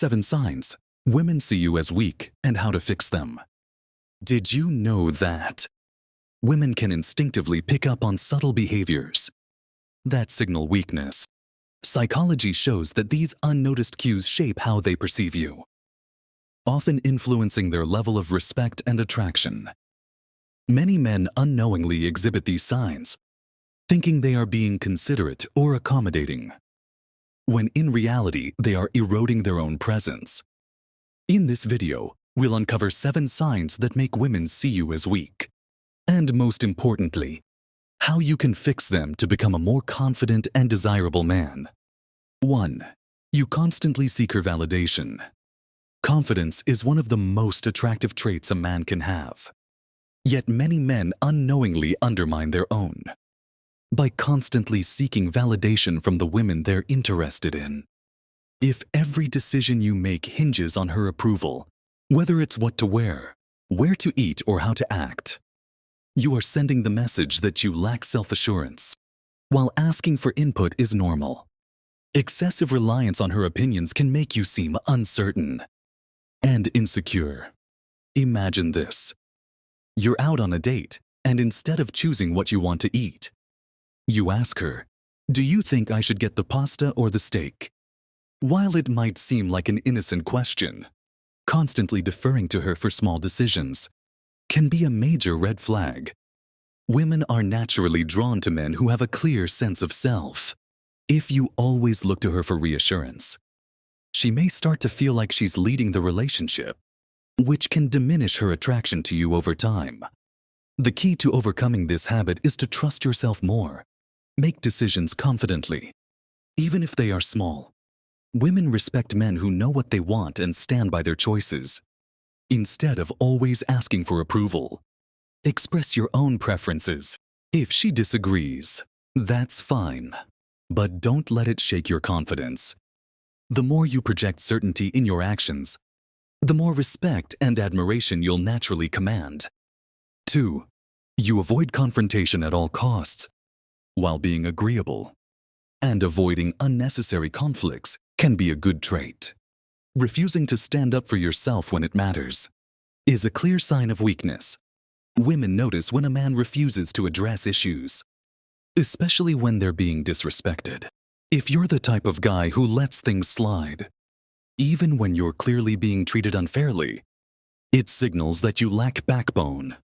7 signs women see you as weak and how to fix them. Did you know that women can instinctively pick up on subtle behaviors that signal weakness? Psychology shows that these unnoticed cues shape how they perceive you, often influencing their level of respect and attraction. Many men unknowingly exhibit these signs, thinking they are being considerate or accommodating, when in reality they are eroding their own presence. In this video, we'll uncover 7 signs that make women see you as weak, and most importantly, how you can fix them to become a more confident and desirable man. 1. You constantly seek her validation. Confidence is one of the most attractive traits a man can have. Yet many men unknowingly undermine their own by constantly seeking validation from the women they're interested in. If every decision you make hinges on her approval, whether it's what to wear, where to eat, or how to act, you are sending the message that you lack self-assurance. While asking for input is normal, excessive reliance on her opinions can make you seem uncertain and insecure. Imagine this. You're out on a date, and instead of choosing what you want to eat, you ask her, "Do you think I should get the pasta or the steak?" While it might seem like an innocent question, constantly deferring to her for small decisions can be a major red flag. Women are naturally drawn to men who have a clear sense of self. If you always look to her for reassurance, she may start to feel like she's leading the relationship, which can diminish her attraction to you over time. The key to overcoming this habit is to trust yourself more. Make decisions confidently, even if they are small. Women respect men who know what they want and stand by their choices, instead of always asking for approval. Express your own preferences. If she disagrees, that's fine, but don't let it shake your confidence. The more you project certainty in your actions, the more respect and admiration you'll naturally command. 2. You avoid confrontation at all costs while being agreeable. And avoiding unnecessary conflicts can be a good trait. Refusing to stand up for yourself when it matters is a clear sign of weakness. Women notice when a man refuses to address issues, especially when they're being disrespected. If you're the type of guy who lets things slide, even when you're clearly being treated unfairly, it signals that you lack backbone,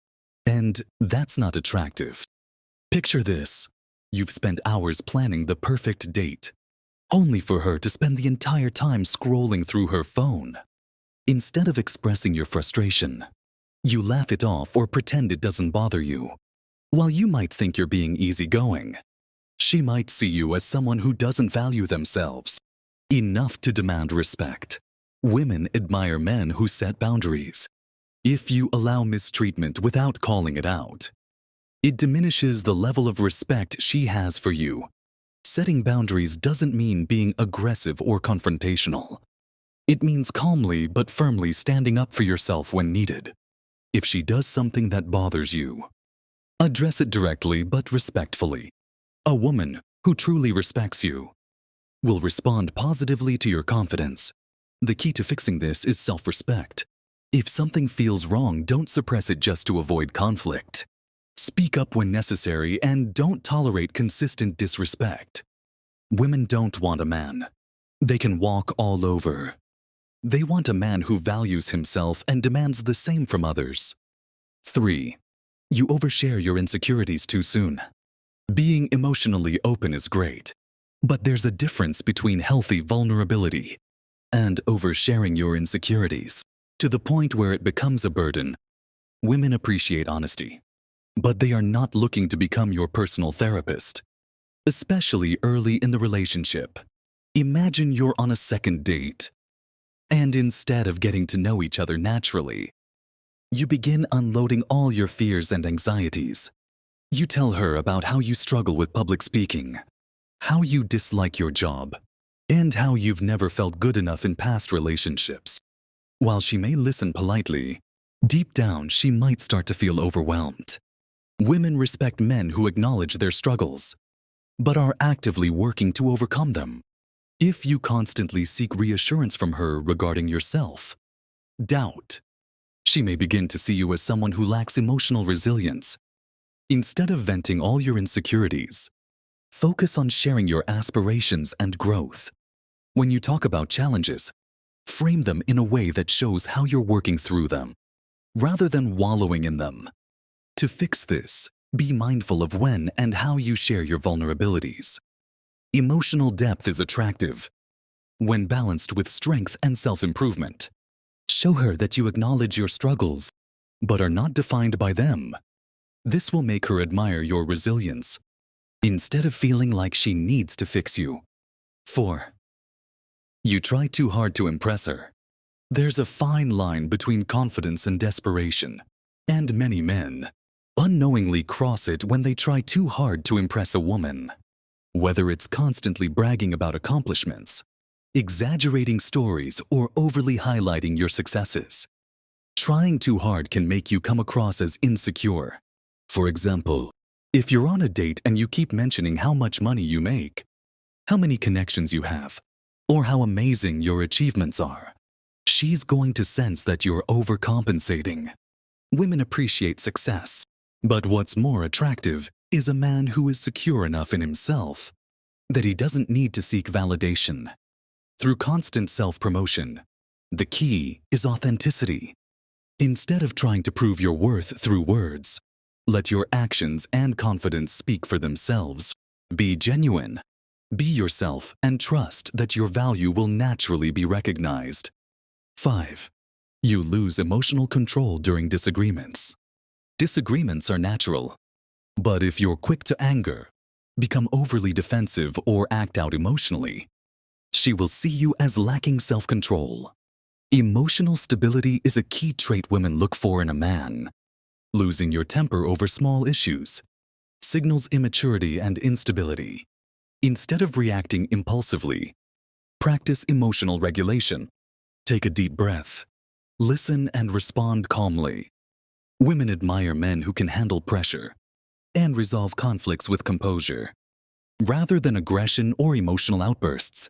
and that's not attractive. Picture this. You've spent hours planning the perfect date, only for her to spend the entire time scrolling through her phone. Instead of expressing your frustration, you laugh it off or pretend it doesn't bother you. While you might think you're being easygoing, she might see you as someone who doesn't value themselves enough to demand respect. Women admire men who set boundaries. If you allow mistreatment without calling it out, it diminishes the level of respect she has for you. Setting boundaries doesn't mean being aggressive or confrontational. It means calmly but firmly standing up for yourself when needed. If she does something that bothers you, address it directly but respectfully. A woman who truly respects you will respond positively to your confidence. The key to fixing this is self-respect. If something feels wrong, don't suppress it just to avoid conflict. Speak up when necessary and don't tolerate consistent disrespect. Women don't want a man they can walk all over. They want a man who values himself and demands the same from others. 3. You overshare your insecurities too soon. Being emotionally open is great, but there's a difference between healthy vulnerability and oversharing your insecurities to the point where it becomes a burden. Women appreciate honesty, but they are not looking to become your personal therapist, especially early in the relationship. Imagine you're on a second date, and instead of getting to know each other naturally, you begin unloading all your fears and anxieties. You tell her about how you struggle with public speaking, how you dislike your job, and how you've never felt good enough in past relationships. While she may listen politely, deep down she might start to feel overwhelmed. Women respect men who acknowledge their struggles, but are actively working to overcome them. If you constantly seek reassurance from her regarding yourself, doubt, she may begin to see you as someone who lacks emotional resilience. Instead of venting all your insecurities, focus on sharing your aspirations and growth. When you talk about challenges, frame them in a way that shows how you're working through them, rather than wallowing in them. To fix this, be mindful of when and how you share your vulnerabilities. Emotional depth is attractive when balanced with strength and self-improvement. Show her that you acknowledge your struggles, but are not defined by them. This will make her admire your resilience, instead of feeling like she needs to fix you. 4. You try too hard to impress her. There's a fine line between confidence and desperation, and many men unknowingly cross it when they try too hard to impress a woman. Whether it's constantly bragging about accomplishments, exaggerating stories, or overly highlighting your successes, trying too hard can make you come across as insecure. For example, if you're on a date and you keep mentioning how much money you make, how many connections you have, or how amazing your achievements are, she's going to sense that you're overcompensating. Women appreciate success, but what's more attractive is a man who is secure enough in himself that he doesn't need to seek validation. Through constant self-promotion, the key is authenticity. Instead of trying to prove your worth through words, let your actions and confidence speak for themselves. Be genuine. Be yourself and trust that your value will naturally be recognized. 5. You lose emotional control during disagreements. Disagreements are natural, but if you're quick to anger, become overly defensive, or act out emotionally, she will see you as lacking self-control. Emotional stability is a key trait women look for in a man. Losing your temper over small issues signals immaturity and instability. Instead of reacting impulsively, practice emotional regulation. Take a deep breath. Listen and respond calmly. Women admire men who can handle pressure and resolve conflicts with composure, rather than aggression or emotional outbursts.